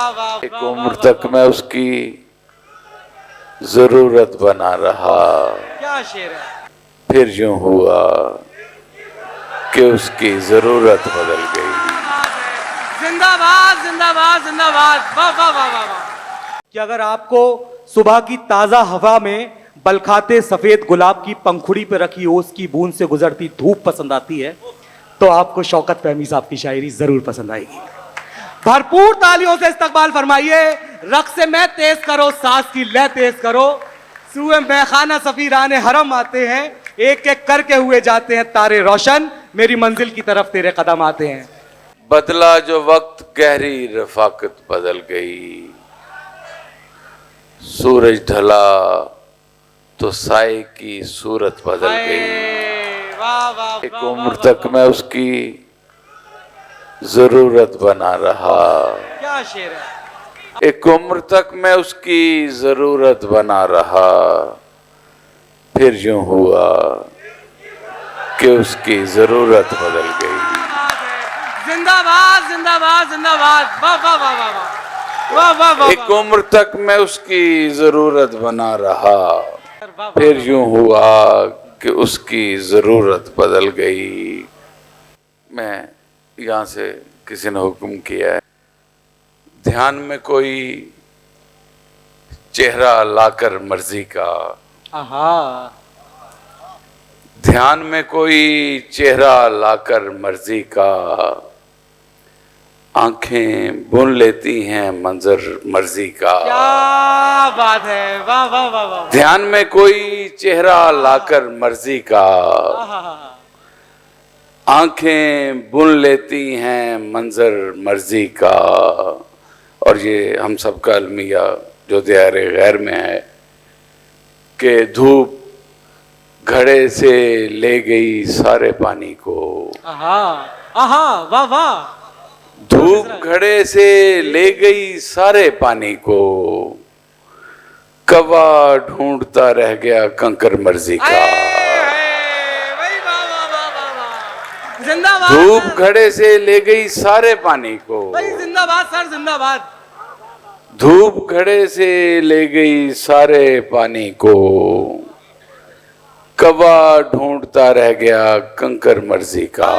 वाह वाह, एक उम्र तक मैं उसकी जरूरत बना रहा, क्या शेर है। फिर यूं हुआ कि उसकी जरूरत बदल गई। जिंदाबाद जिंदाबाद जिंदाबाद, वाह वाह वाह वाह वाह। कि अगर आपको सुबह की ताजा हवा में बलखाते सफेद गुलाब की पंखुड़ी पर रखी ओस की बूंद से गुजरती धूप पसंद आती है, तो आपको शौकत फहमी साहब की शायरी जरूर पसंद आएगी। भरपूर तालियों से इस्तकबाल फरमाइए। रक्स में तेज करो, सांस की लय तेज करो, सुए मैखाना सफीराने हरम आते हैं, एक एक करके हुए जाते हैं तारे रोशन, मेरी मंजिल की तरफ तेरे कदम आते हैं। बदला जो वक्त गहरी रफाकत बदल गई, सूरज ढला तो साए की सूरत बदल गई। वाह वाह, एक उम्र तक मैं उसकी जरूरत बना रहा, क्या शेर है। एक उम्र तक मैं उसकी जरूरत बना रहा, फिर यूं हुआ कि उसकी जरूरत बदल गई। जिंदाबाद जिंदाबाद जिंदाबाद, वाह वाह वाह वाह वाह वाह वाह। एक उम्र तक मैं उसकी जरूरत बना रहा, फिर यूं हुआ कि उसकी जरूरत बदल गई। मैं यहाँ से किसी ने हुक्म किया है, ध्यान में कोई चेहरा लाकर मर्जी का, आहा, ध्यान में कोई चेहरा लाकर मर्जी का, आंखें बुन लेती हैं मंजर मर्जी का। क्या बात है, वाह वाह वाह वाह। ध्यान में कोई चेहरा लाकर मर्जी का, आंखें बुन लेती हैं मंजर मर्जी का। और ये हम सब का अलमिया जो दियारे गैर में है कि धूप घड़े से ले गई सारे पानी को। आहा आहा, वाह वाह। धूप घड़े से ले गई सारे पानी को, कवा ढूंढता रह गया कंकर मर्जी का। जिंदाबाद। धूप घड़े से ले गई सारे पानी को, जिंदाबाद सर, जिंदाबाद। धूप घड़े से ले गई सारे पानी को, कवा ढूंढता रह गया कंकर मर्जी का।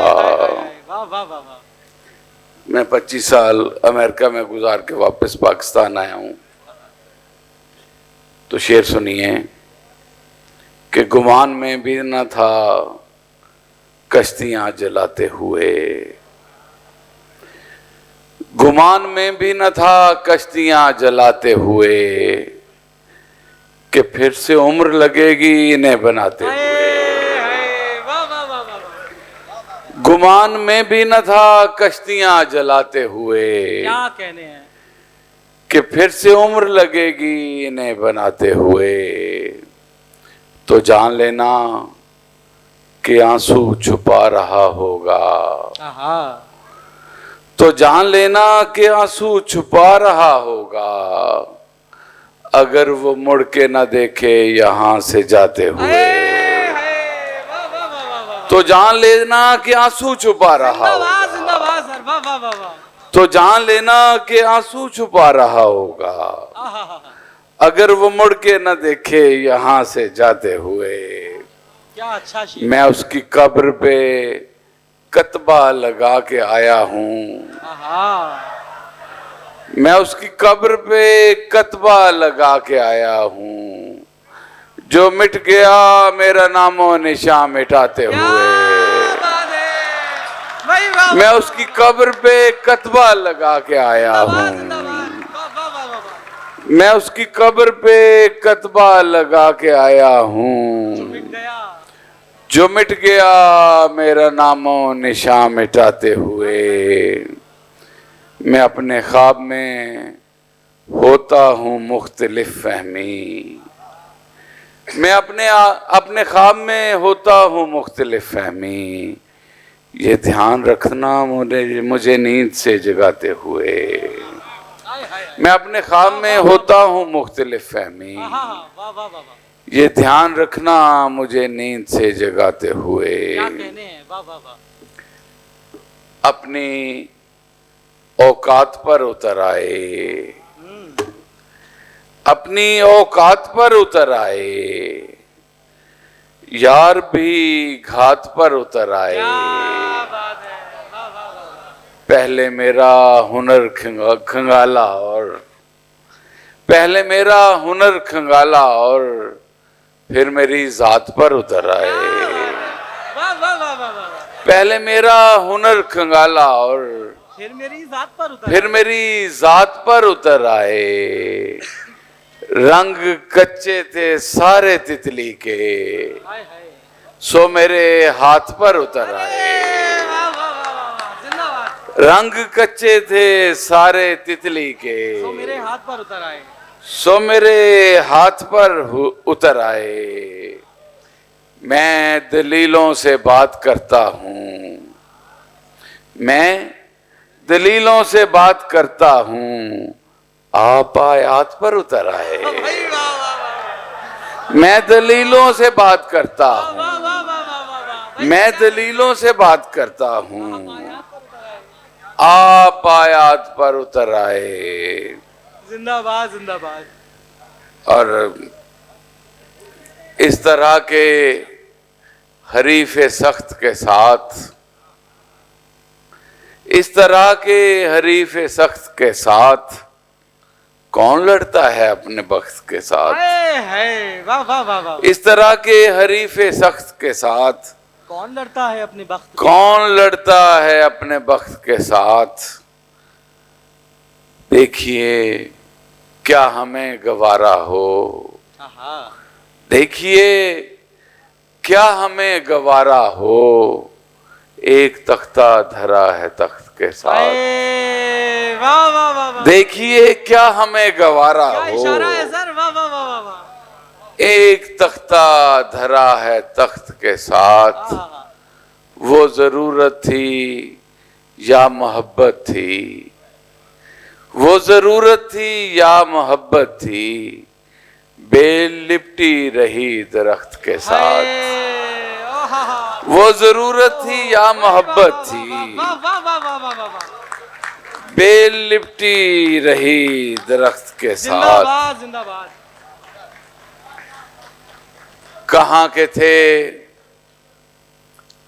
वाह वाह वाह। मैं 25 साल अमेरिका में गुजार के वापस पाकिस्तान आया हूं, तो शेर सुनिए कि गुमान में भी न था कश्तियां जलाते हुए, गुमान में भी न था कश्तियां जलाते हुए, कि फिर से उम्र लगेगी इन्हें बनाते हुए। गुमान में भी न था कश्तियां जलाते हुए, क्या कहने हैं, कि फिर से उम्र लगेगी इन्हें बनाते हुए। तो जान लेना कि आंसू छुपा रहा होगा, तो जान लेना कि आंसू छुपा रहा होगा, अगर वो मुड़ के न देखे यहां से जाते हुए। तो जान लेना कि आंसू छुपा रहा होगा, जिंदाबाद सर, वाह वाह वाह वाह। तो जान लेना कि आंसू छुपा रहा होगा, अगर वो मुड़ के न देखे यहां से जाते हुए। क्या अच्छा शेर। मैं उसकी कब्र पे कतबा लगा के आया हूं, मैं उसकी कब्र पे कतबा लगा के आया हूं, जो मिट गया मेरा नामो निशान मिटाते हुए। मैं उसकी कब्र पे कतबा लगा के आया हूं, मैं उसकी कब्र पे कतबा लगा के आया हूं, जो मिट गया मेरा नामो निशान मिटाते हुए। मैं अपने ख्वाब में होता हूँ मुख्तलिफ फहमी, मैं अपने ख्वाब में होता हूँ मुख्तलिफ फहमी, ये ध्यान रखना मुझे नींद से जगाते हुए। मैं अपने ख्वाब में होता हूँ मुख्तलिफ फहमी, ये ध्यान रखना मुझे नींद से जगाते हुए। क्या कहने हैं, वाह वाह वाह। अपनी औकात पर उतर आए, अपनी औकात पर उतर आए, यार भी घात पर उतर आए। क्या बात है, वाह वाह वाह वाह। पहले मेरा हुनर खंगाला और पहले मेरा हुनर खंगाला और फिर मेरी जात पर उतर आए। वाह वाह वाह वाह वाह। पहले मेरा हुनर खंगाला और फिर मेरी जात पर उतर फिर मेरी जात पर उतर आए। रंग कच्चे थे सारे तितली के, हाय हाय। सो मेरे हाथ पर उतर आए। वाह वाह वाह वाह वाह, जिंदाबाद। रंग कच्चे थे सारे तितली के, तो मेरे हाथ पर उतर आए। सो मेरे हाथ पर उतर आए। मैं दलीलों से बात करता हूँ, मैं दलीलों से बात करता हूँ, आप आयात पर उतर आए। भाई वाह वाह वाह। मैं दलीलों से बात करता हूँ, वाह वाह वाह वाह वाह वाह। मैं दलीलों से बात करता हूँ, आयात पर उतर आए। आप आयात पर उतर आए। जिंदाबाद जिंदाबाद। और इस तरह के हरीफ सख्त के साथ, इस तरह के हरीफ सख्त के साथ कौन लड़ता है अपने बख्त के साथ। है वाह वाह वाह वाह। इस तरह के हरीफ सख्त के साथ कौन लड़ता है अपने बख्त, कौन लड़ता है अपने बख्त के साथ। देखिए क्या हमें गवारा हो, आहा। देखिए क्या हमें गवारा हो, एक तख्ता धरा है तख्त के साथ। वाह वाह वाह वाह। देखिए क्या हमें गवारा क्या हो, इशारा है सर, वाह वाह वाह वाह वाह। एक तख्ता धरा है तख्त के साथ। आहा। वो जरूरत थी या मोहब्बत थी, वो जरूरत थी या मोहब्बत थी, बेल लिपटी रही दरख्त के साथ। वो जरूरत थी या मोहब्बत थी, वाह वाह वाह वाह वाह वाह वाह। बेल लिपटी रही दरख्त के साथ। जिंदाबाद जिंदाबाद। कहाँ के थे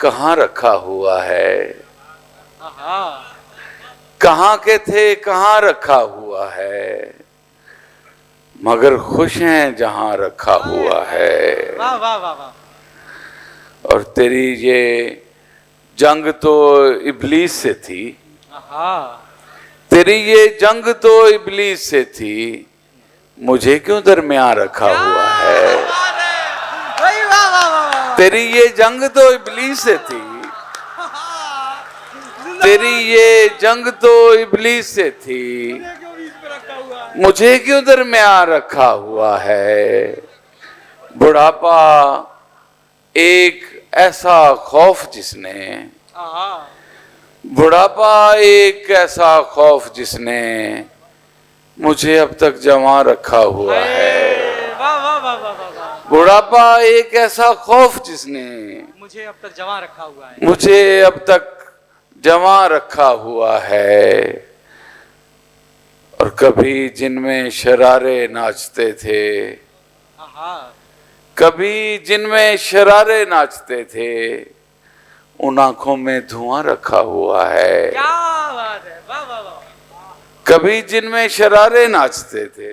कहाँ रखा हुआ है, आहा। कहाँ के थे कहाँ रखा हुआ है, मगर खुश हैं जहां रखा हुआ है। वाह वाह वाह वाह। और तेरी ये जंग तो इब्लीस से थी, आहा। तेरी ये जंग तो इब्लीस से थी, मुझे क्यों दरमियान रखा हुआ है। भाई वाह वाह वाह वाह। तेरी ये जंग तो इब्लीस से थी, तेरी ये जंग तो इब्लीस से थी, क्यों बीच में रखा हुआ है। मुझे क्यों दरमियान रखा हुआ है। बुढ़ापा एक ऐसा खौफ जिसने, आहा। बुढ़ापा एक ऐसा खौफ जिसने मुझे अब तक जमा रखा हुआ है। वाह वाह वाह वाह वाह वाह। बुढ़ापा एक ऐसा खौफ जिसने मुझे अब तक जमा रखा हुआ है। मुझे अब तक जमा रखा हुआ है। और कभी जिनमें शरारे नाचते थे, आहा। कभी जिनमें शरारे नाचते थे, उन आंखों में धुआं रखा हुआ है। क्या बात है, वाह वाह वाह। कभी जिनमें शरारे नाचते थे,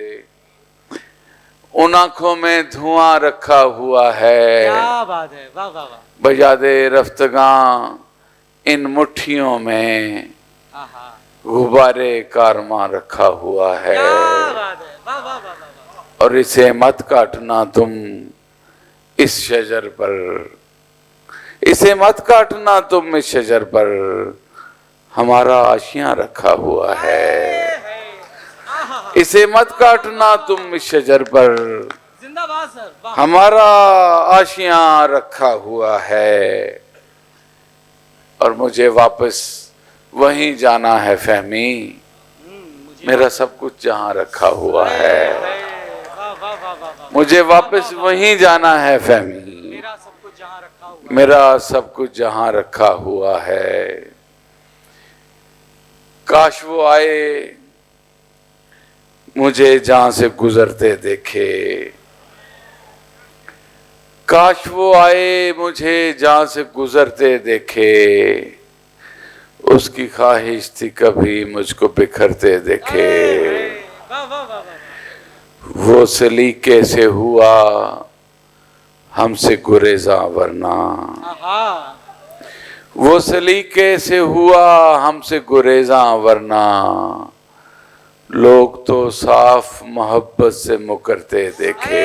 उन आंखों में धुआं रखा हुआ है। क्या बात है, वाह वाह वाह। बजादे रफ्तगां इन मुट्ठियों में आहा। गुब्बारे कारमां रखा हुआ है। क्या बात है, वाह वाह वाह वाह। और इसे मत काटना तुम इस शजर पर, इसे मत काटना तुम इस शजर पर, हमारा आशियां रखा हुआ है। इसे मत काटना तुम इस शजर पर, जिंदाबाद सर, वाह। हमारा आशियां रखा हुआ है। और मुझे वापस वहीं जाना है फहमी, मेरा सब कुछ जहां रखा हुआ है। वाह वाह वाह वाह। मुझे वापस वहीं जाना है फहमी, मेरा सब कुछ जहां रखा हुआ। मेरा सब कुछ जहां रखा हुआ है। काश वो आए मुझे जहां से गुजरते देखे, काश वो आए मुझे जहां से गुजरते देखे, उसकी ख्वाहिश थी कभी मुझको बिखरते देखे। वाह वाह वाह वाह। वो सलीके से हुआ हमसे गुरेजा वरना, आहा। वो सलीके से हुआ हमसे गुरेजा वरना, लोग तो साफ मोहब्बत से मुकरते देखे।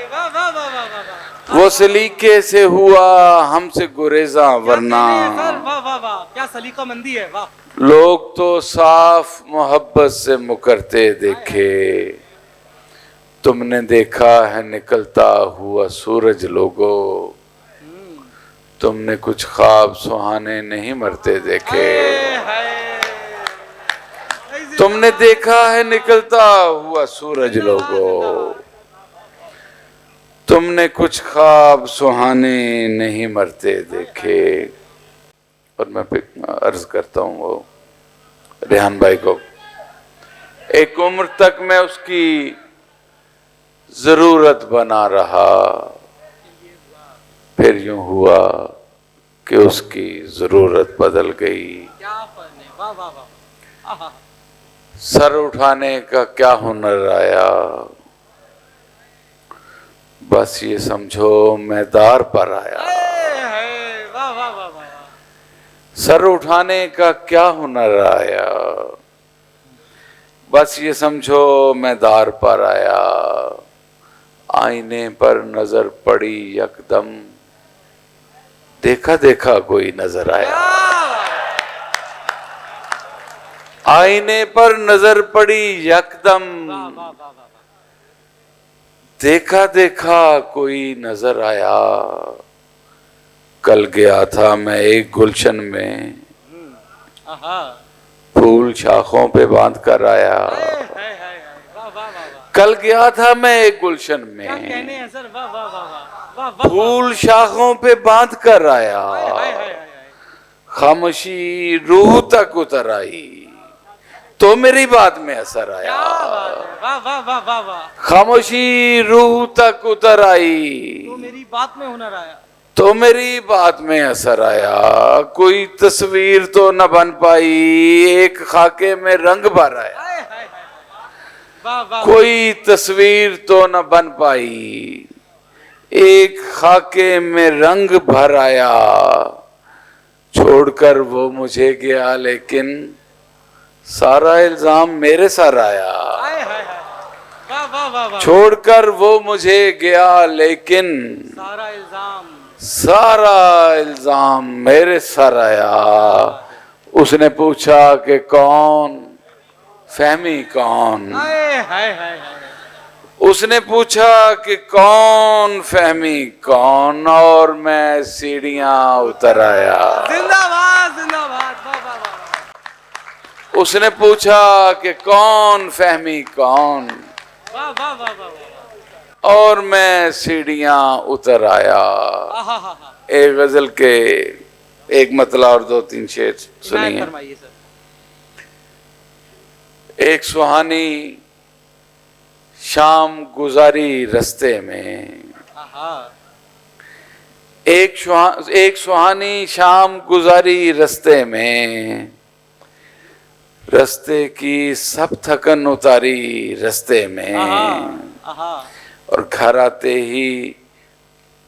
वाह वाह वाह वाह वाह। वो सलीके से हुआ हमसे गुरेजा वरना, वाह वाह वाह, क्या सलीका मंदी है, वाह। लोग तो साफ मोहब्बत से मुकरते देखे। तुमने देखा है निकलता हुआ सूरज लोगो, तुमने कुछ ख्वाब सुहाने नहीं मरते देखे। तुमने देखा है निकलता हुआ सूरज लोगो, तुमने कुछ ख्वाब सुहाने नहीं मरते देखे। और मैं अर्ज करता हूँ वो रेहान भाई को, एक उम्र तक मैं उसकी जरूरत बना रहा, फिर यूं हुआ कि उसकी जरूरत बदल गई। क्या फन है, वाह वाह वाह। आहा। सर उठाने का क्या हुनर आया, बस ये समझो मैं दार पर आया। वाह वाह वाह वाह। सर उठाने का क्या हुनर आया, बस ये समझो मैं दार पर आया। आईने पर नजर पड़ी यकदम, देखा देखा कोई नजर आया। आईने पर नजर पड़ी यकदम, देखा देखा कोई नजर आया। कल गया था मैं एक गुलशन में, फूल शाखों पे बांध कर आया। कल गया था मैं एक गुलशन में, फूल शाखों पे बांध कर आया। खामोशी रूह तक उतर आई, तो मेरी बात में असर आया। खामोशी रूह तक उतर आई, तो मेरी बात में हुनर आया। तो मेरी बात में असर आया। कोई तस्वीर तो न बन पाई, एक खाके में रंग भर आया। कोई तस्वीर तो न बन पाई, एक खाके में रंग भर आया। छोड़कर वो मुझे गया लेकिन सारा इल्जाम मेरे सर आया। छोड़कर वो मुझे गया लेकिन सारा इल्जाम मेरे सर आया। उसने पूछा कि कौन, फहमी कौन। उसने पूछा कि कौन, फहमी कौन, और मैं सीढ़ियां उतर आया। जिंदाबाद जिंदाबाद, वाह वाह वाह। उसने पूछा कि कौन, फहमी कौन, वाह वाह वाह वाह। और मैं सीढ़ियां उतर आया। एक गजल के एक मतला और दो तीन शेर सुनिए। एक सुहानी शाम गुजारी रस्ते में, एक सुहानी शाम गुजारी रस्ते में, रस्ते की सब थकन उतारी रस्ते में। और घर आते ही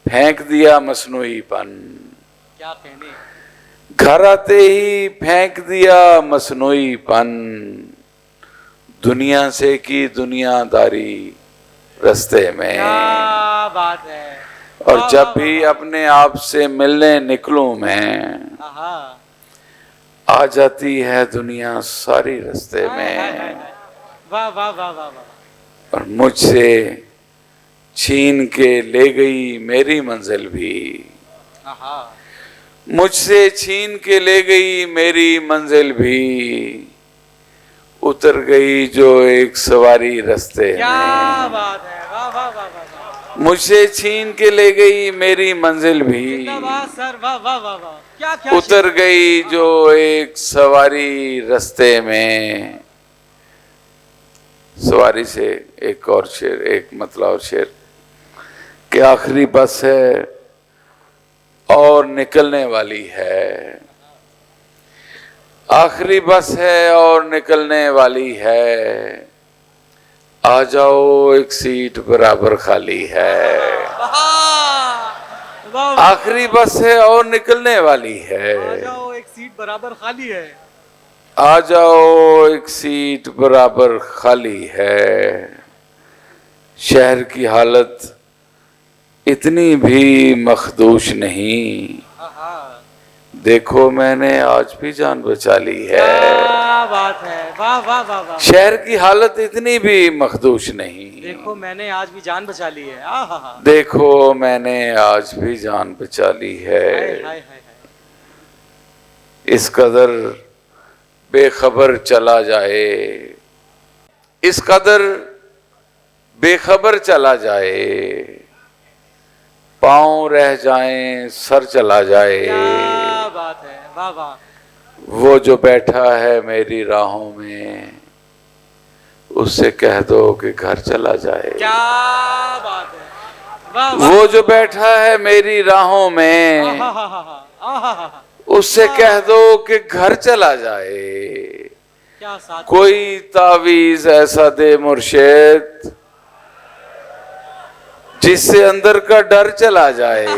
फेंक दिया मसनूईपन। क्या कहने। घर आते ही फेंक दिया मसनूईपन, दुनिया से की दुनियादारी रस्ते में। क्या बात है। और जब भी अपने आप से मिलने निकलूं मैं, आ जाती है दुनिया सारी रस्ते में। वाह वाह वाह वाह। और मुझसे छीन के ले गई मेरी मंजिल भी, मुझसे छीन के ले गई मेरी मंजिल भी, उतर गई जो एक सवारी रस्ते में। क्या बात है, वाह वाह वाह वाह। मुझसे छीन के ले गई मेरी मंजिल भी, जिंदाबाद सर, वाह वाह वाह वाह, क्या क्या उतर गई जो एक सवारी रास्ते में। सवारी से एक और शेर, एक मतलब और शेर कि आखिरी बस है और निकलने वाली है, आखिरी बस है और निकलने वाली है, आ जाओ एक सीट बराबर खाली है। आखिरी बस है और निकलने वाली है, आ जाओ एक सीट बराबर खाली है, आ जाओ एक सीट बराबर खाली है। शहर की हालत इतनी भी मखदूश नहीं, देखो मैंने आज भी जान बचा ली है। क्या बात है, वाह वाह वाह वाह। शहर की हालत इतनी भी मखदूश नहीं, देखो मैंने आज भी जान बचा ली है। आहा, देखो मैंने आज भी जान बचा ली है। हाय हाय हाय। इस कदर बेखबर चला जाए, इस कदर बेखबर चला जाए, पांव रह जाएं सर चला जाए। क्या बात है, वाह वाह। वो जो बैठा है मेरी राहों में, उससे कह दो कि घर चला जाए। क्या बात है, वाह वाह। वो जो बैठा है मेरी राहों में, आहा, उससे कह दो कि घर चला जाए। क्या साथ। कोई तावीज ऐसा दे मुर्शिद जिससे अंदर का डर चला जाए। वाह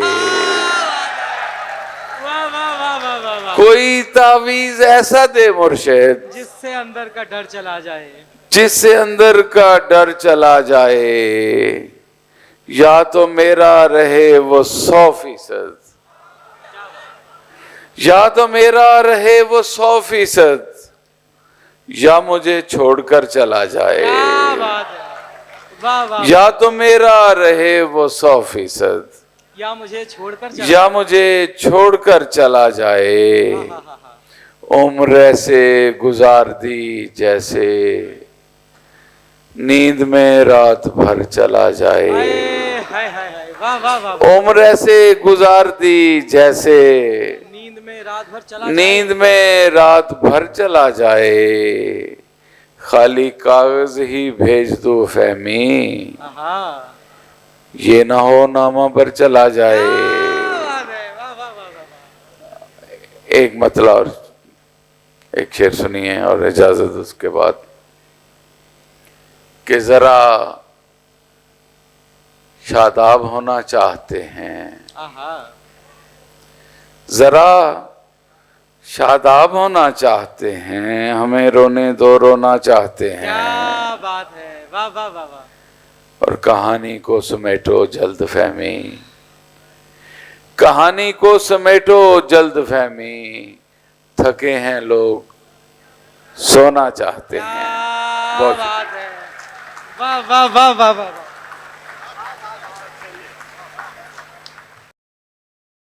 वाह वाह वाह वाह वाह। कोई तावीज ऐसा दे मुर्शिद जिससे अंदर का डर चला जाए, जिससे अंदर का डर चला जाए। या तो मेरा रहे वो 100%, या तो मेरा रहे वो 100%, या मुझे छोड़कर चला जाए। क्या बात है, वाह वाह। या तो मेरा रहे वो 100%, या मुझे छोड़कर चला, या मुझे छोड़कर चला जाए। उम्र ऐसे गुजार दी जैसे नींद में रात भर चला जाए। हाय हाय हाय, वाह वाह वाह। उम्र ऐसे गुजार दी जैसे नींद में रात भर चला, नींद में रात भर चला जाए। खाली कागज ही भेज दो फहमी, आहा। ये ना हो नामा पर चला जाए। वाह वाह वाह वाह। एक मतलब और एक शेर सुनिए और इजाजत उसके बाद कि जरा शादाब होना चाहते हैं, आहा। जरा शादाब होना चाहते हैं, हमें रोने दो रोना चाहते हैं। क्या बात है, वाह वाह वाह वाह। और कहानी को समेटो जल्द फहमी, कहानी को समेटो जल्द फहमी, थके हैं लोग सोना चाहते हैं। क्या बहुत बात है, वाह वाह वाह वाह वाह।